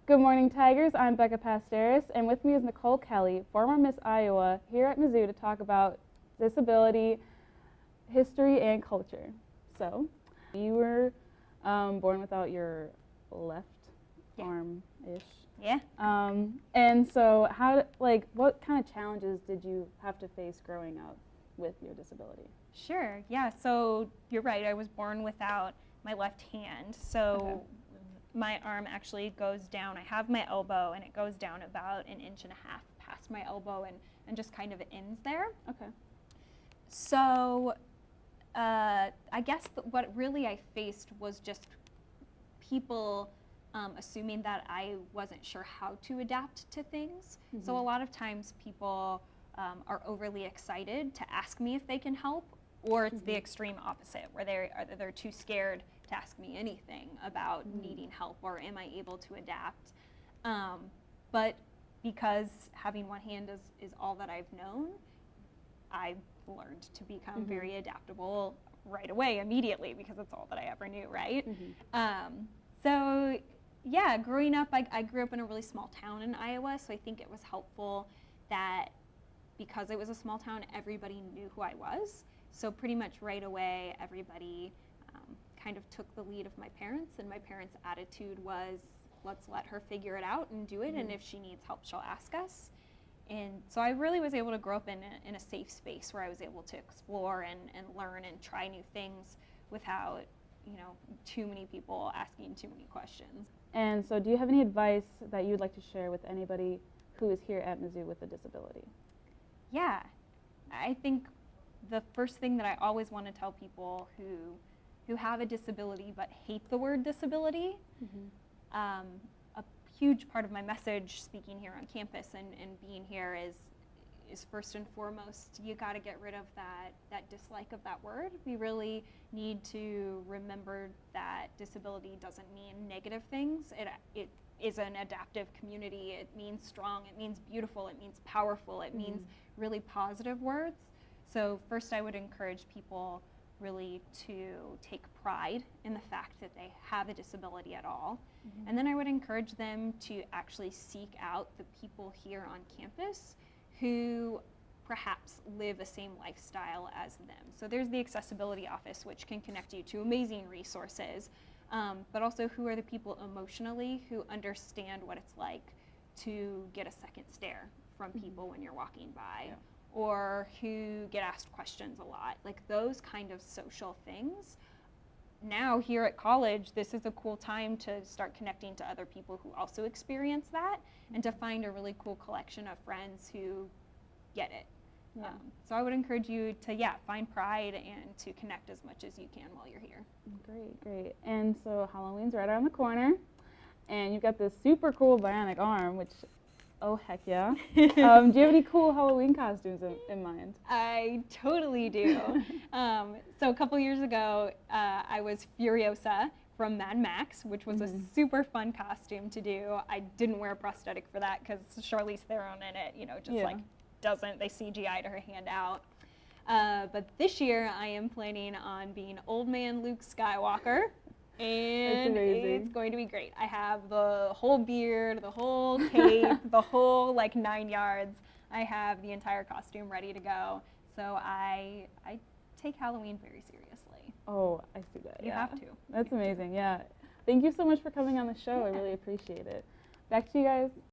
Good morning, Tigers. I'm Becca Pasteris, and with me is Nicole Kelly, former Miss Iowa, here at Mizzou to talk about disability, history, and culture. So, you were born without your left arm-ish. Yeah. And so, what kind of challenges did you have to face growing up with your disability? Sure. Yeah. So you're right. I was born without my left hand. So my arm actually goes down. I have my elbow, and it goes down about 1.5 inches past my elbow, and just kind of ends there. Okay. So I guess what really I faced was just people assuming that I wasn't sure how to adapt to things. Mm-hmm. So a lot of times people are overly excited to ask me if they can help, or it's the extreme opposite, where they're too scared to ask me anything about needing help or am I able to adapt. But because having one hand is all that I've known, I've learned to become very adaptable right away, immediately, because it's all that I ever knew, right? So yeah, growing up, I grew up in a really small town in Iowa, so I think it was helpful that because it was a small town, everybody knew who I was. So pretty much right away, everybody kind of took the lead of my parents, and my parents' attitude was, let's let her figure it out and do it, and if she needs help, she'll ask us. And so I really was able to grow up in a safe space where I was able to explore and learn and try new things without, too many people asking too many questions. And so do you have any advice that you would like to share with anybody who is here at Mizzou with a disability? Yeah, I think the first thing that I always want to tell people who have a disability but hate the word disability, a huge part of my message speaking here on campus and being here is first and foremost, you got to get rid of that dislike of that word. We really need to remember that disability doesn't mean negative things. It is an adaptive community. It means strong, it means beautiful, it means powerful, it means really positive words. So first I would encourage people really to take pride in the fact that they have a disability at all. And then I would encourage them to actually seek out the people here on campus who perhaps live the same lifestyle as them. So there's the accessibility office, which can connect you to amazing resources, but also who are the people emotionally who understand what it's like to get a second stare from people when you're walking by, or who get asked questions a lot, like those kind of social things. Now here at college, this is a cool time to start connecting to other people who also experience that, and to find a really cool collection of friends who get it. So I would encourage you to, find pride and to connect as much as you can while you're here. Great. And so Halloween's right around the corner, and you've got this super cool bionic arm, which, oh heck yeah. Do you have any cool Halloween costumes in mind? I totally do. So a couple years ago, I was Furiosa from Mad Max, which was a super fun costume to do. I didn't wear a prosthetic for that because Charlize Theron in it, they CGI'd her hand out. But this year I am planning on being old man Luke Skywalker. And it's going to be great. I have the whole beard, the whole cape, the whole 9 yards. I have the entire costume ready to go. So I take Halloween very seriously. Oh, I see that. You have to. That's amazing. Yeah. Thank you so much for coming on the show. I really appreciate it. Back to you guys.